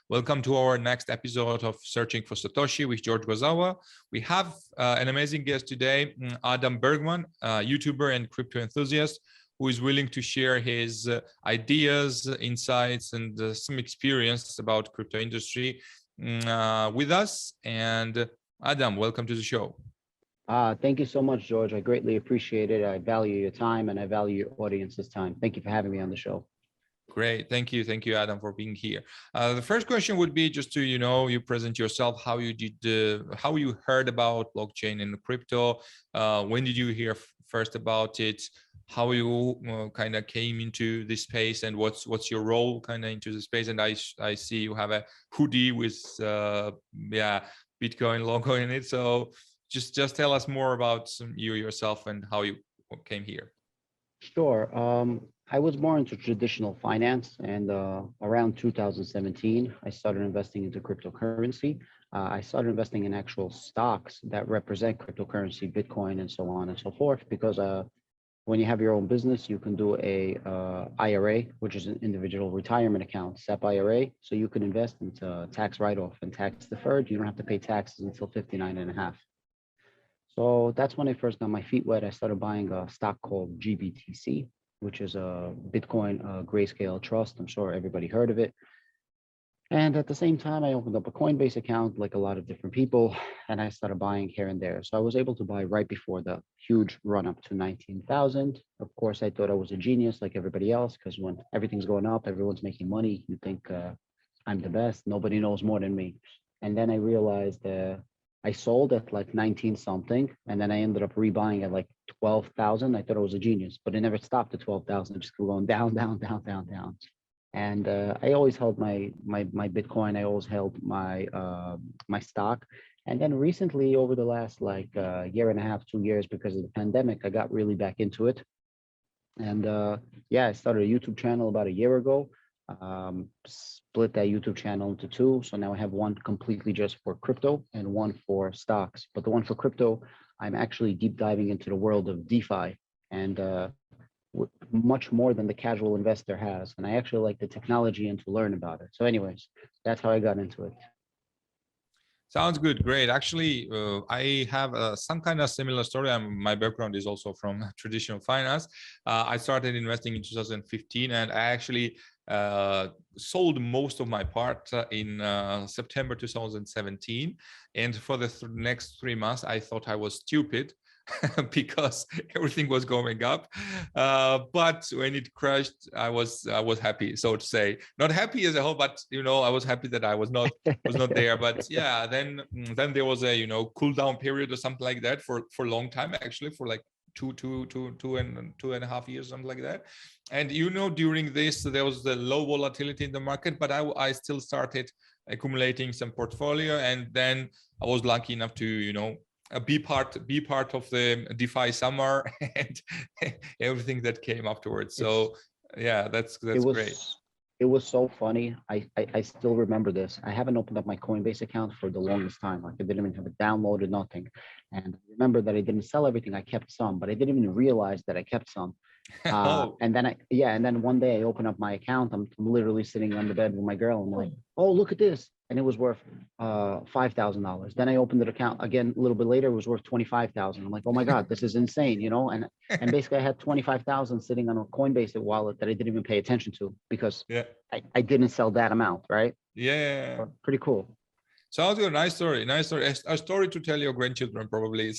Welcome to our next episode of Searching for Satoshi with George Gvazava. We have an amazing guest today, Adam Bergman, YouTuber and crypto enthusiast, who is willing to share his ideas, insights, and some experience about crypto industry with us. And Adam, welcome to the show. Thank you so much, George. I greatly appreciate it. I value your time and I value your audience's time. Thank you for having me on the show. Great. Thank you, Adam, for being here. The first question would be just to, you present yourself, how you did, how you heard about blockchain and crypto. When did you hear first about it? How you kind of came into this space, and what's your role kind of into the space? And I see you have a hoodie with Bitcoin logo in it. So just tell us more about you yourself and how you came here. Sure. I was more into traditional finance, and around 2017, I started investing into cryptocurrency. I started investing in actual stocks that represent cryptocurrency, Bitcoin, and so on and so forth, because when you have your own business, you can do a IRA, which is an individual retirement account, SEP IRA. So you can invest into tax write-off and tax deferred. You don't have to pay taxes until 59 and a half. So that's when I first got my feet wet. I started buying a stock called GBTC, which is a Bitcoin grayscale trust. I'm sure everybody heard of it. And at the same time, I opened up a Coinbase account like a lot of different people, and I started buying here and there. So I was able to buy right before the huge run up to 19,000. Of course, I thought I was a genius like everybody else, because when everything's going up, everyone's making money. You think I'm the best. Nobody knows more than me. And then I realized I sold at like 19 something, and then I ended up rebuying at like 12,000. I thought I was a genius, but it never stopped at 12,000. It just kept going down, down, down, down, down. And I always held my Bitcoin. I always held my my stock. And then recently, over the last like year and a half, 2 years, because of the pandemic, I got really back into it. And I started a YouTube channel about a year ago. Split that YouTube channel into two. So now I have one completely just for crypto and one for stocks. But the one for crypto, I'm actually deep diving into the world of DeFi and much more than the casual investor has. And I actually like the technology and to learn about it. So anyways, that's how I got into it. Sounds good. Great. Actually, I have some kind of similar story. My background is also from traditional finance. I started investing in 2015, and I actually sold most of my part in September 2017. And for the next 3 months, I thought I was stupid because everything was going up. But when it crashed, I was happy, so to say. Not happy as a whole, but I was happy that I was not there. But yeah, then there was a cool down period or something like that for a long time, actually, for like two and a half years, something like that. And during this, there was the low volatility in the market, but I still started accumulating some portfolio, and then I was lucky enough to be part of the DeFi summer and everything that came afterwards. So yeah, that's great. It was so funny. I still remember this. I haven't opened up my Coinbase account for the longest time. Like I didn't even have it downloaded, nothing. And I remember that I didn't sell everything. I kept some, but I didn't even realize that I kept some. And then one day I open up my account. I'm literally sitting on the bed with my girl. I'm like, oh, look at this. And it was worth $5,000. Then I opened the account again a little bit later. It was worth 25,000. I'm like, oh my God, this is insane, And basically I had 25,000 sitting on a Coinbase wallet that I didn't even pay attention to because I didn't sell that amount, right? Yeah. So, pretty cool. Sounds good. Nice story. A story to tell your grandchildren, probably.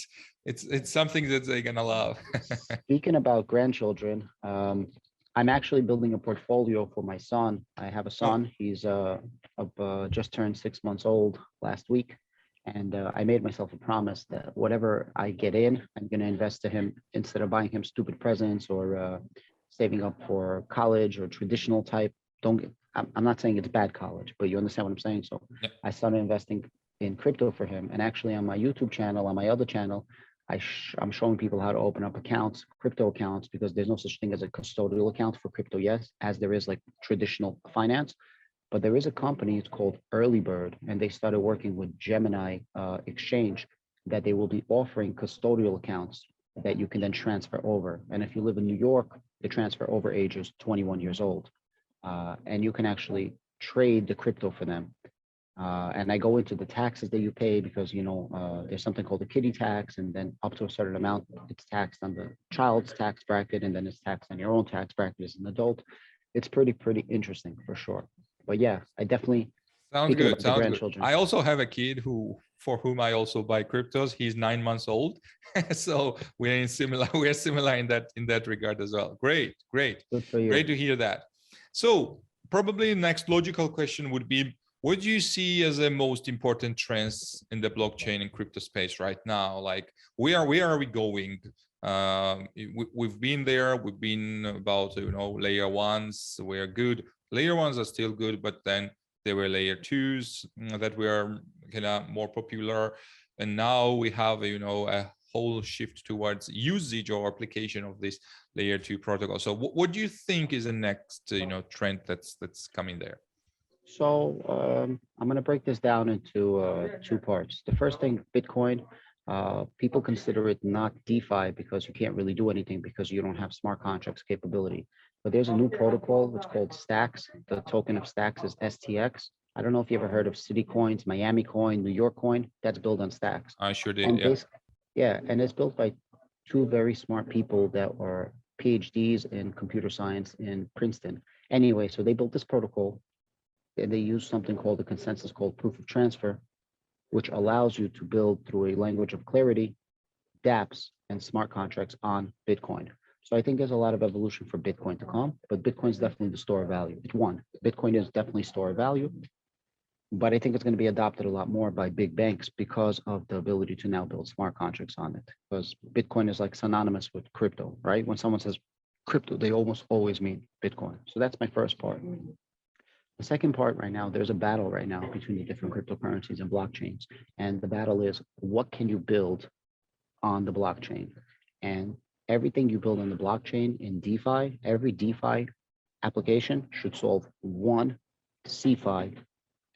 It's something that they're gonna love. Speaking about grandchildren, I'm actually building a portfolio for my son. I have a son. He's just turned 6 months old last week. And I made myself a promise that whatever I get in, I'm going to invest to him instead of buying him stupid presents or saving up for college or traditional type. I'm not saying it's bad college, but you understand what I'm saying. So I started investing in crypto for him. And actually on my YouTube channel, on my other channel, I'm showing people how to open up accounts, crypto accounts, because there's no such thing as a custodial account for crypto, yes, as there is like traditional finance. But there is a company, it's called Early Bird, and they started working with Gemini Exchange that they will be offering custodial accounts that you can then transfer over. And if you live in New York, the transfer over age is 21 years old. And you can actually trade the crypto for them. And I go into the taxes that you pay because, there's something called the kiddie tax, and then up to a certain amount, it's taxed on the child's tax bracket, and then it's taxed on your own tax bracket as an adult. It's pretty interesting for sure. But yeah, I definitely Sounds good. Sounds good. grandchildren. I also have a kid for whom I also buy cryptos. He's 9 months old, so we're similar in that regard as well. Great. Good for you. Great to hear that. So probably the next logical question would be, what do you see as the most important trends in the blockchain and crypto space right now? Like, where are we going? We've been there. We've been about layer ones. We're good. Layer ones are still good, but then there were layer twos that were kind of more popular, and now we have a whole shift towards usage or application of this layer two protocol. So what do you think is the next trend that's coming there? So I'm going to break this down into two parts. The first thing, Bitcoin. People consider it not DeFi because you can't really do anything because you don't have smart contracts capability. But there's a new protocol. It's called Stacks. The token of Stacks is STX. I don't know if you ever heard of City Coins, Miami Coin, New York Coin. That's built on Stacks. I sure did. And yeah, and it's built by two very smart people that are PhDs in computer science in Princeton. Anyway, so they built this protocol. And they use something called a consensus called proof of transfer, which allows you to build through a language of clarity, dApps, and smart contracts on Bitcoin. So I think there's a lot of evolution for Bitcoin to come, but Bitcoin is definitely the store of value. It's one. Bitcoin is definitely store of value, but I think it's going to be adopted a lot more by big banks because of the ability to now build smart contracts on it. Because Bitcoin is like synonymous with crypto, right? When someone says crypto, they almost always mean Bitcoin. So that's my first part. The second part right now, there's a battle right now between the different cryptocurrencies and blockchains. And the battle is, what can you build on the blockchain? And everything you build on the blockchain in DeFi, every DeFi application should solve one CeFi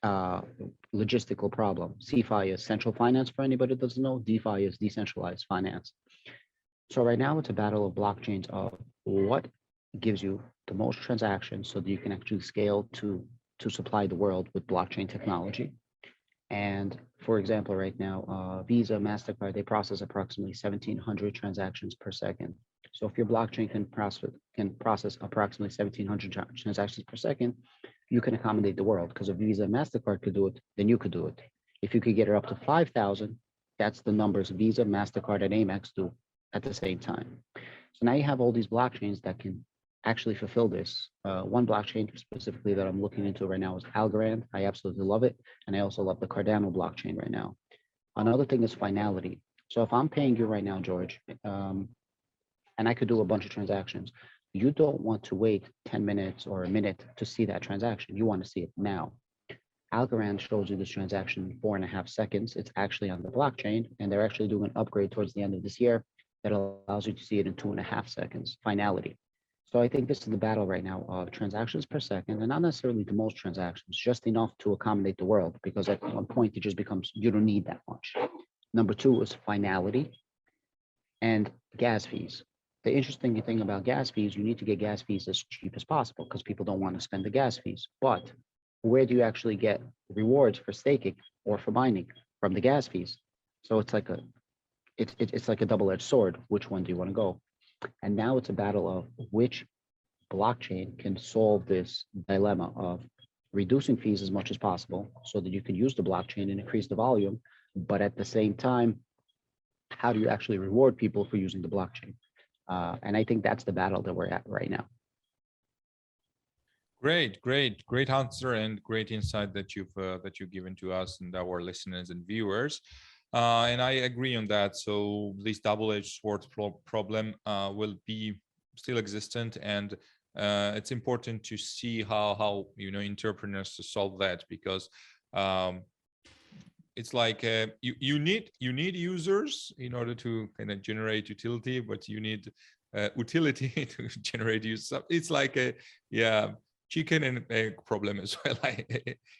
logistical problem. CeFi is central finance for anybody that doesn't know. DeFi is decentralized finance. So right now it's a battle of blockchains of what gives you the most transactions so that you can actually scale to supply the world with blockchain technology. And for example, right now, Visa, MasterCard, they process approximately 1,700 transactions per second. So if your blockchain can process approximately 1,700 transactions per second, you can accommodate the world, because if Visa and MasterCard could do it, then you could do it. If you could get it up to 5,000, that's the numbers Visa, MasterCard, and Amex do at the same time. So now you have all these blockchains that can actually fulfill this. One blockchain specifically that I'm looking into right now is Algorand. I absolutely love it. And I also love the Cardano blockchain right now. Another thing is finality. So if I'm paying you right now, George, and I could do a bunch of transactions, you don't want to wait 10 minutes or a minute to see that transaction. You want to see it now. Algorand shows you this transaction in 4.5 seconds. It's actually on the blockchain, and they're actually doing an upgrade towards the end of this year that allows you to see it in 2.5 seconds, finality. So I think this is the battle right now of transactions per second, and not necessarily the most transactions, just enough to accommodate the world, because at one point it just becomes, you don't need that much. Number two is finality and gas fees. The interesting thing about gas fees, you need to get gas fees as cheap as possible because people don't want to spend the gas fees. But where do you actually get rewards for staking or for mining? From the gas fees. So it's like a double-edged sword. Which one do you want to go? And now it's a battle of which blockchain can solve this dilemma of reducing fees as much as possible so that you can use the blockchain and increase the volume. But at the same time, how do you actually reward people for using the blockchain? And I think that's the battle that we're at right now. Great answer and great insight that you've given to us and our listeners and viewers. And I agree on that. So this double-edged sword problem will be still existent, and it's important to see how entrepreneurs to solve that, because it's like you need users in order to kind of generate utility, but you need utility to generate use. It's like a chicken and egg problem as well,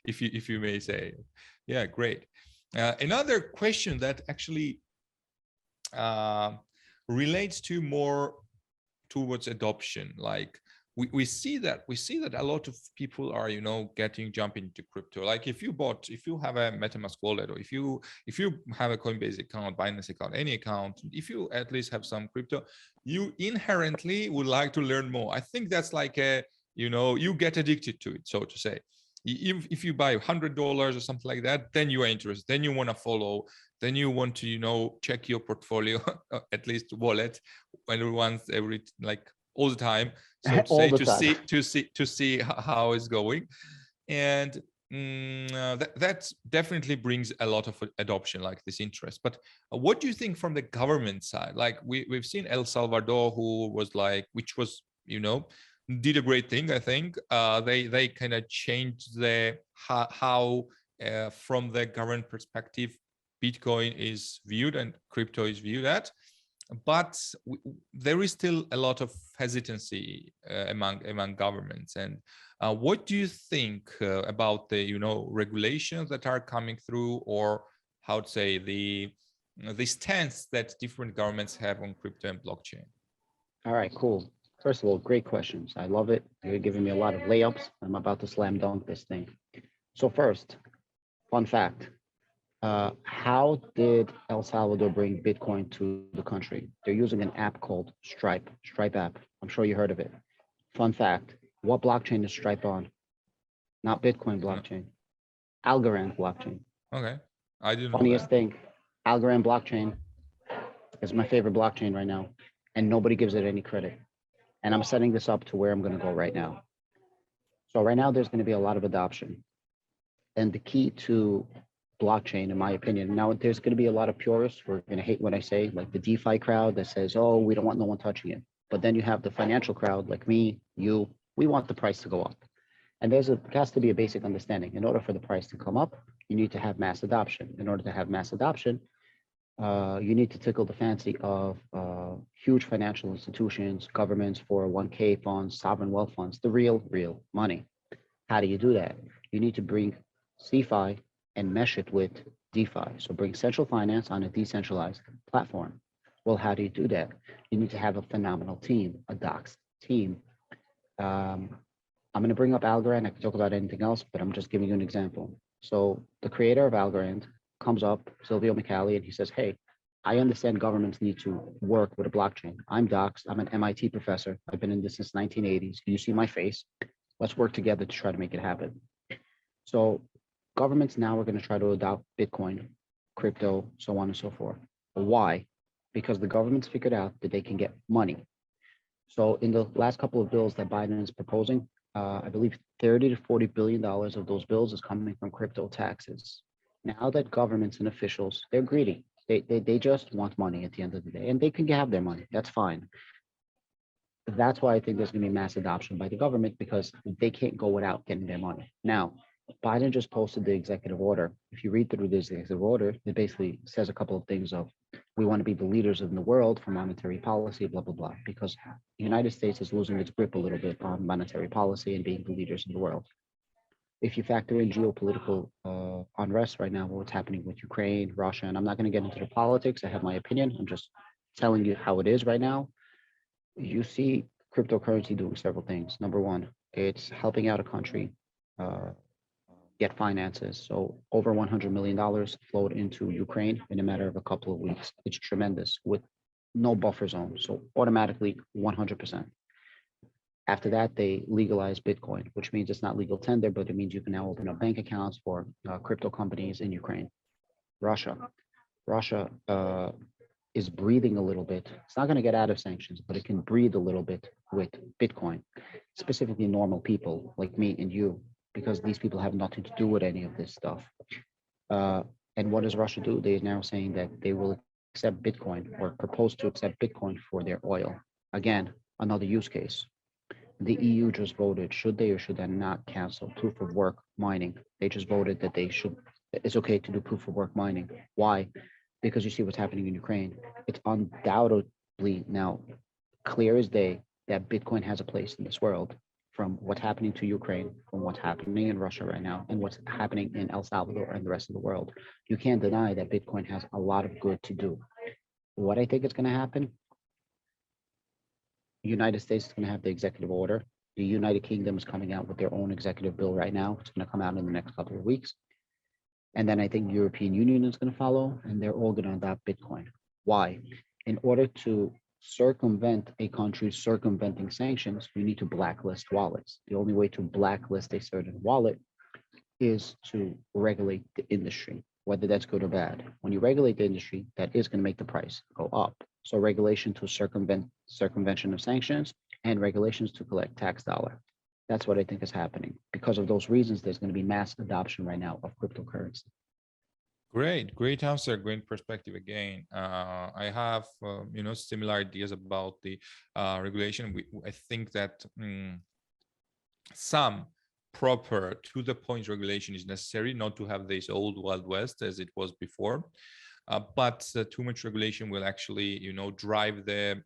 if you may say. Yeah, great. Another question that actually relates to more towards adoption, like we see that a lot of people are, you know, jumping into crypto. Like if you have a MetaMask wallet, or if you have a Coinbase account, Binance account, any account, if you at least have some crypto, you inherently would like to learn more. I think that's like a, you know, you get addicted to it, so to say. If you buy $100 or something like that, then you are interested, then you want to follow, then you want to, you know, check your portfolio, at least wallet, every like all the time, so to All say, the time. to see how it's going. And that definitely brings a lot of adoption, like this interest. But what do you think from the government side? Like we've seen El Salvador, who was like, which was, you know, did a great thing. I think they kind of changed the how from the government perspective Bitcoin is viewed and crypto is viewed at. But there is still a lot of hesitancy among governments. And what do you think about the, you know, regulations that are coming through, or how to say the stance that different governments have on crypto and blockchain? All right, cool. First of all, great questions. I love it. You're giving me a lot of layups. I'm about to slam dunk this thing. So first, fun fact. How did El Salvador bring Bitcoin to the country? They're using an app called Stripe app. I'm sure you heard of it. Fun fact, what blockchain is Stripe on? Not Bitcoin blockchain, Algorand blockchain. Okay, I didn't know Funniest that. thing, Algorand blockchain is my favorite blockchain right now, and nobody gives it any credit. And I'm setting this up to where I'm going to go right now. So right now, there's going to be a lot of adoption. And the key to blockchain, in my opinion, now there's going to be a lot of purists who are going to hate what I say, like the DeFi crowd that says, oh, we don't want no one touching it. But then you have the financial crowd like me, you, we want the price to go up. And there has to be a basic understanding. In order for the price to come up, you need to have mass adoption. In order to have mass adoption, you need to tickle the fancy of huge financial institutions, governments, 401k funds, sovereign wealth funds, the real money. How do you do that? You need to bring CeFi and mesh it with DeFi. So bring central finance on a decentralized platform. Well, how do you do that? You need to have a phenomenal team, a docs team. I'm going to bring up Algorand. I can talk about anything else, but I'm just giving you an example. So the creator of Algorand comes up, Silvio Micali, and he says, hey, I understand governments need to work with a blockchain. I'm Docs. I'm an MIT professor. I've been in this since 1980s. You see my face. Let's work together to try to make it happen. So governments now are going to try to adopt Bitcoin, crypto, so on and so forth. Why? Because the government's figured out that they can get money. So in the last couple of bills that Biden is proposing, I believe 30 to 40 billion dollars of those bills is coming from crypto taxes. Now that governments and officials, they're greedy. They just want money at the end of the day, and they can have their money. That's fine. That's why I think there's going to be mass adoption by the government, because they can't go without getting their money. Now, Biden just posted the executive order. If you read through this executive order, it basically says a couple of things of, we want to be the leaders in the world for monetary policy, blah, blah, blah, because the United States is losing its grip a little bit on monetary policy and being the leaders in the world. If you factor in geopolitical unrest right now, what's happening with Ukraine, Russia, and I'm not going to get into the politics, I have my opinion. I'm just telling you how it is right now. You see cryptocurrency doing several things. Number one, it's helping out a country get finances. So over $100 million flowed into Ukraine in a matter of a couple of weeks. It's tremendous with no buffer zone. So automatically 100%. After that, they legalized Bitcoin, which means it's not legal tender, but it means you can now open up bank accounts for crypto companies in Ukraine. Russia is breathing a little bit. It's not going to get out of sanctions, but it can breathe a little bit with Bitcoin, specifically normal people like me and you, because these people have nothing to do with any of this stuff. And what does Russia do? They're now saying that they will accept Bitcoin, or propose to accept Bitcoin for their oil. Again, another use case. The EU just voted, should they or should they not cancel proof of work mining? They just voted that it's okay to do proof of work mining. Why? Because you see what's happening in Ukraine. It's undoubtedly now clear as day that Bitcoin has a place in this world, from what's happening to Ukraine, from what's happening in Russia right now, and what's happening in El Salvador and the rest of the world. You can't deny that Bitcoin has a lot of good to do. What I think is going to happen, the United States is going to have the executive order. The United Kingdom is coming out with their own executive bill right now. It's going to come out in the next couple of weeks. And then I think European Union is going to follow, and they're all going to adopt Bitcoin. Why? In order to circumvent a country circumventing sanctions, you need to blacklist wallets. The only way to blacklist a certain wallet is to regulate the industry, whether that's good or bad. When you regulate the industry, that is going to make the price go up. So regulation to circumvention of sanctions and regulations to collect tax dollar. That's what I think is happening. Because of those reasons, there's going to be mass adoption right now of cryptocurrency. Great answer, great perspective again. I have, similar ideas about the regulation. I think that some proper to the point regulation is necessary, not to have this old Wild West as it was before. But too much regulation will actually, drive the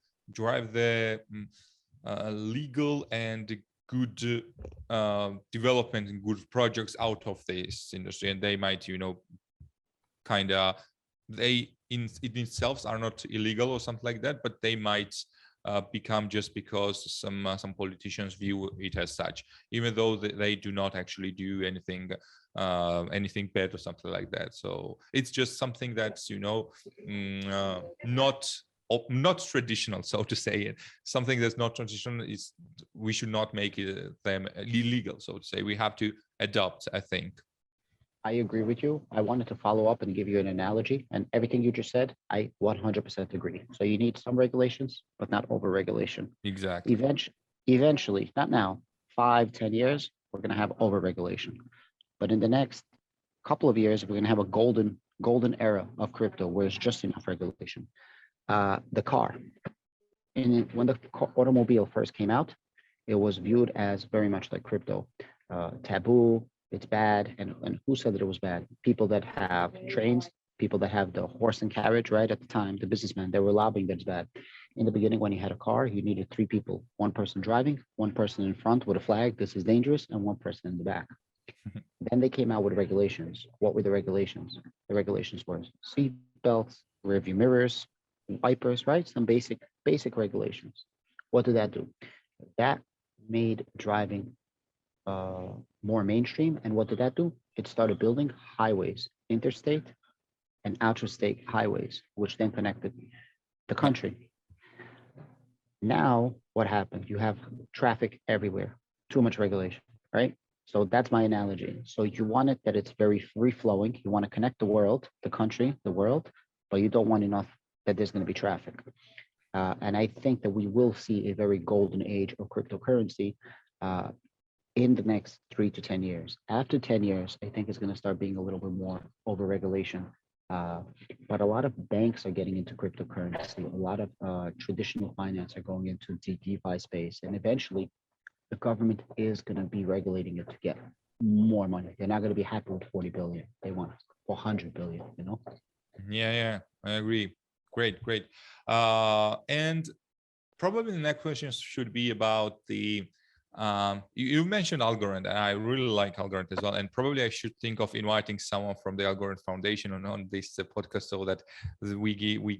legal and good development and good projects out of this industry, and they might, they in themselves are not illegal or something like that, but they might become just because some politicians view it as such, even though they do not actually do anything bad or something like that. So it's just something that's not traditional, so to say. Something that's not traditional is, we should not make them illegal, so to say. We have to adopt, I think. I agree with you. I wanted to follow up and give you an analogy, and everything you just said, I 100% agree. So you need some regulations, but not over-regulation. Exactly. Eventually, not now, 5-10 years, we're going to have over-regulation. But in the next couple of years, we're going to have a golden era of crypto where it's just enough regulation. The car. When the automobile first came out, it was viewed as very much like crypto, taboo. It's bad. And who said that it was bad? People that have trains, people that have the horse and carriage, right? At the time, the businessmen, they were lobbying that it's bad. In the beginning, when you had a car, you needed 3 people, one person driving, one person in front with a flag, this is dangerous, and one person in the back. Then they came out with regulations. What were the regulations? The regulations were seat belts, rear view mirrors, wipers, right? Some basic regulations. What did that do? That made driving more mainstream. And what did that do? It started building highways, interstate and outerstate highways, which then connected the country. Now, what happened? You have traffic everywhere, too much regulation, right? So that's my analogy. So you want it that it's very free flowing. You want to connect the world, the country, the world, but you don't want enough that there's going to be traffic. And I think that we will see a very golden age of cryptocurrency in the next 3 to 10 years. After 10 years, I think it's going to start being a little bit more over regulation. But a lot of banks are getting into cryptocurrency. A lot of traditional finance are going into the DeFi space. And eventually, the government is going to be regulating it to get more money. They're not going to be happy with 40 billion. They want 400 billion, Yeah, I agree. Great. And probably the next question should be about the you mentioned Algorand, and I really like Algorand as well, and probably I should think of inviting someone from the Algorand Foundation on this podcast, so that we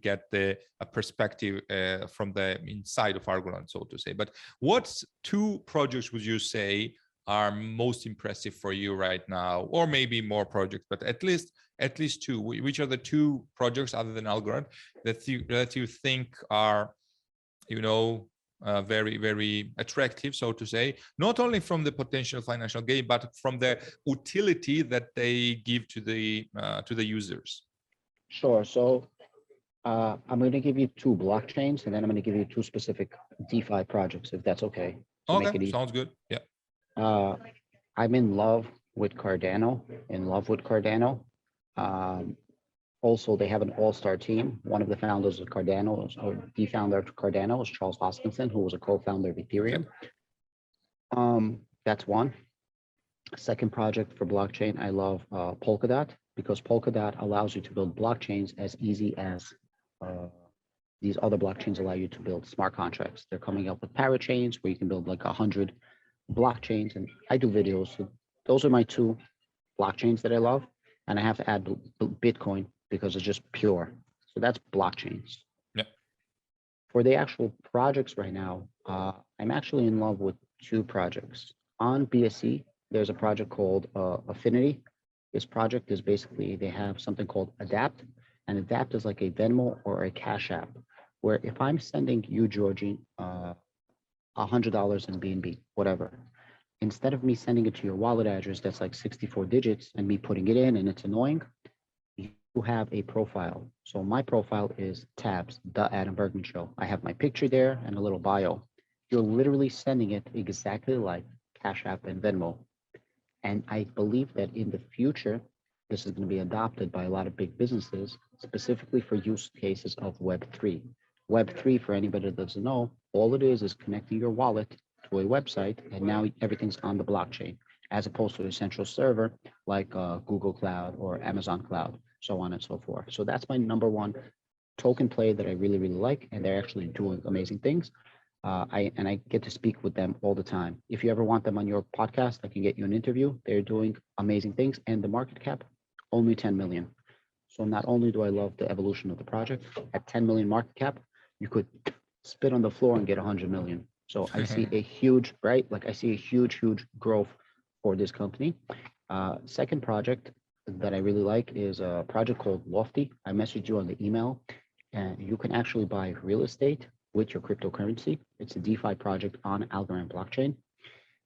get the perspective from the inside of Algorand, so to say. But what 2 projects would you say are most impressive for you right now, or maybe more projects, but at least 2? Which are the 2 projects other than Algorand that you think are very, very attractive, so to say, not only from the potential financial gain, but from the utility that they give to the users? Sure. So I'm going to give you 2 blockchains, and then I'm going to give you 2 specific DeFi projects, if that's okay. Okay, sounds good. Yeah. I'm in love with Cardano. Also, they have an all-star team. One of the founders of Cardano, or the founder of Cardano, is Charles Hoskinson, who was a co-founder of Ethereum. That's one. Second project for blockchain, I love Polkadot, because Polkadot allows you to build blockchains as easy as these other blockchains allow you to build smart contracts. They're coming up with parachains where you can build like 100 blockchains, and I do videos. So those are my 2 blockchains that I love, and I have to add Bitcoin because it's just pure. So that's blockchains. Yeah. For the actual projects right now, I'm actually in love with two projects. On BSC, there's a project called Affinity. This project is basically, they have something called Adapt, and Adapt is like a Venmo or a Cash App, where if I'm sending you, Georgie, $100 in BNB, whatever, instead of me sending it to your wallet address that's like 64 digits and me putting it in and it's annoying, you have a profile. So my profile is tabs, the Adam Bergman Show. I have my picture there and a little bio. You're literally sending it exactly like Cash App and Venmo. And I believe that in the future, this is going to be adopted by a lot of big businesses, specifically for use cases of Web3. Web3, for anybody that doesn't know, all it is connecting your wallet to a website, and now everything's on the blockchain, as opposed to a central server like Google Cloud or Amazon Cloud, so on and so forth. So that's my number one token play that I really, really like, and they're actually doing amazing things. I get to speak with them all the time. If you ever want them on your podcast, I can get you an interview. They're doing amazing things, and the market cap, only 10 million. So not only do I love the evolution of the project, at 10 million market cap, you could spit on the floor and get 100 million. So I see a huge, right? Like I see a huge, huge growth for this company. Second project that I really like is a project called Lofty. I messaged you on the email, and you can actually buy real estate with your cryptocurrency. It's a DeFi project on Algorand blockchain.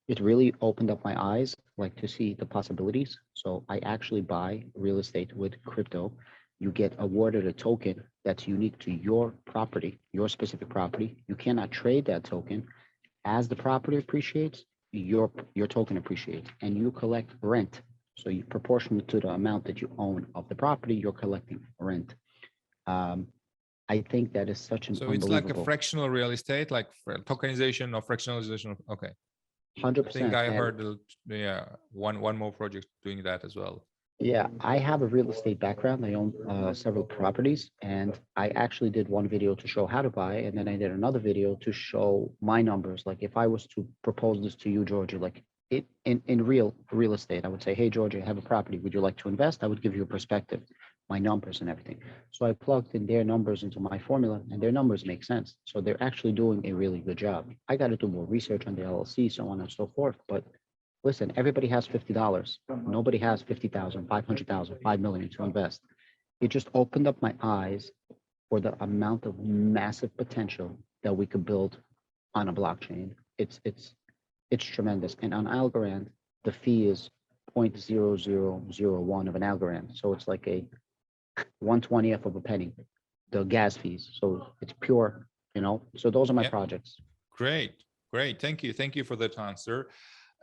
It really opened up my eyes, like to see the possibilities. So I actually buy real estate with crypto. You get awarded a token that's unique to your property, your specific property. You cannot trade that token. As the property appreciates, your token appreciates, and you collect rent. So you proportionate to the amount that you own of the property, you're collecting rent. I think that is such an so it's like a fractional real estate, like tokenization or fractionalization of, okay. 100%. I think I heard, yeah, one more project doing that as well. Yeah, I have a real estate background. I own several properties, and I actually did one video to show how to buy, and then I did another video to show my numbers. Like if I was to propose this to you, Georgia, like in real estate, I would say, hey, Georgia, I have a property. Would you like to invest? I would give you a perspective, my numbers and everything. So I plugged in their numbers into my formula, and their numbers make sense. So they're actually doing a really good job. I got to do more research on the LLC, so on and so forth. But listen, everybody has $50. Nobody has 50,000, 500,000, 5 million to invest. It just opened up my eyes for the amount of massive potential that we could build on a blockchain. It's tremendous. And on Algorand, the fee is 0.0001 of an Algorand. So it's like a 1/20th of a penny, the gas fees. So it's pure, So those are my projects. Great. Thank you for that answer.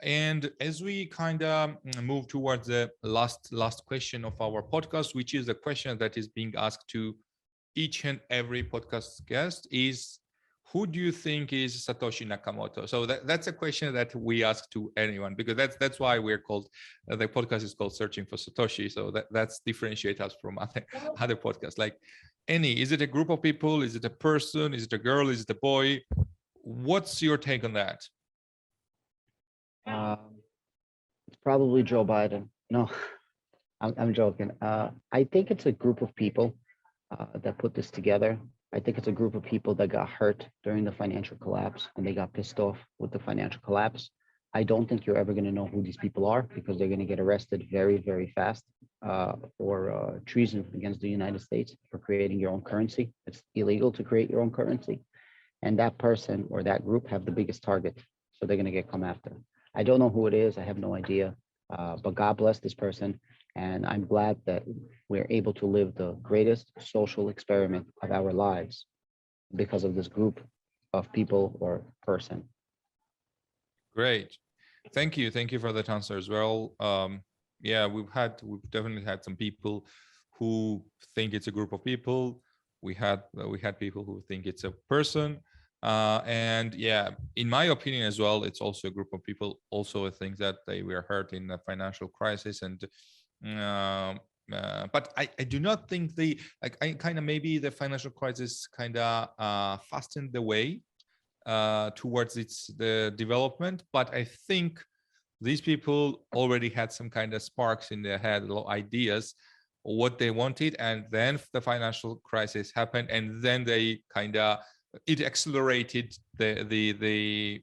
And as we kind of move towards the last question of our podcast, which is a question that is being asked to each and every podcast guest, is who do you think is Satoshi Nakamoto? So that's a question that we ask to anyone, because that's why we're called, the podcast is called Searching for Satoshi. So that's differentiate us from other podcasts. Like is it a group of people? Is it a person? Is it a girl? Is it a boy? What's your take on that? It's probably Joe Biden. No, I'm joking. I think it's a group of people that put this together. I think it's a group of people that got hurt during the financial collapse, and they got pissed off with the financial collapse. I don't think you're ever going to know who these people are, because they're going to get arrested very, very fast for treason against the United States for creating your own currency. It's illegal to create your own currency. And that person or that group have the biggest target. So they're going to get come after. I don't know who it is. I have no idea. But God bless this person. And I'm glad that we're able to live the greatest social experiment of our lives because of this group of people or person. Great. Thank you for that answer as well. Yeah, we've definitely had some people who think it's a group of people. We had people who think it's a person. And yeah, in my opinion as well, it's also a group of people. Also, I think that they were hurt in the financial crisis, and but I do not think maybe the financial crisis kind of fastened the way towards the development. But I think these people already had some kind of sparks in their head, little ideas what they wanted, and then the financial crisis happened, and then they kind of it accelerated the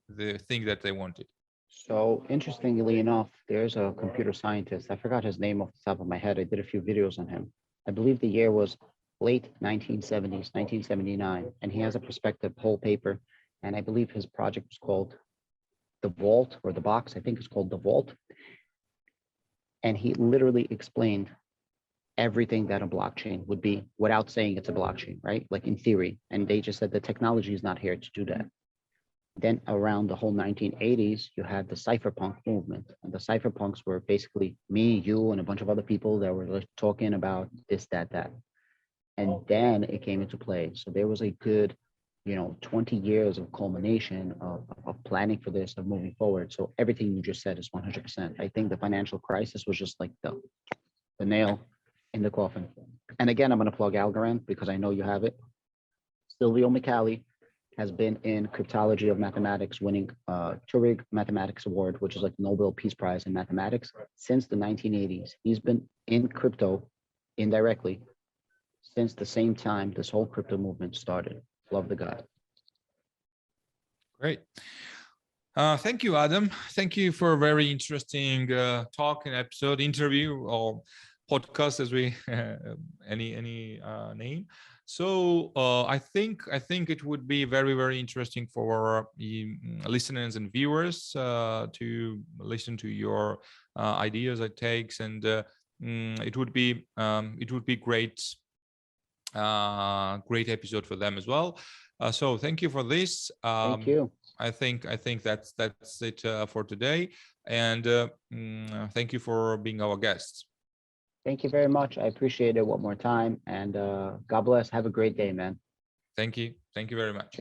thing that they wanted? So interestingly enough, there's a computer scientist. I forgot his name off the top of my head. I did a few videos on him. I believe the year was late 1970s, 1979, and he has a perspective whole paper. And I believe his project was called The Vault, or The Box. I think it's called The Vault. And he literally explained everything that a blockchain would be without saying it's a blockchain, right? Like in theory. And they just said the technology is not here to do that. Then around the whole 1980s, you had the cypherpunk movement. And the cypherpunks were basically me, you, and a bunch of other people that were like talking about this, that, that. And then it came into play. So there was a good, 20 years of culmination of planning for this, of moving forward. So everything you just said is 100%. I think the financial crisis was just like the nail in the coffin. And again, I'm going to plug Algorand because I know you have it. Silvio Micali has been in cryptology of mathematics, winning Turing Mathematics Award, which is like the Nobel Peace Prize in mathematics, since the 1980s. He's been in crypto indirectly since the same time this whole crypto movement started. Love the guy. Great. Thank you, Adam. Thank you for a very interesting talk and episode, interview, or podcast, as we any name. So I think it would be very, very interesting for listeners and viewers to listen to your ideas and takes, and it would be great. Great episode for them as well. So thank you for this. Thank you. I think that's it for today, and thank you for being our guest. Thank you very much. I appreciate it one more time, and God bless. Have a great day, man. Thank you very much.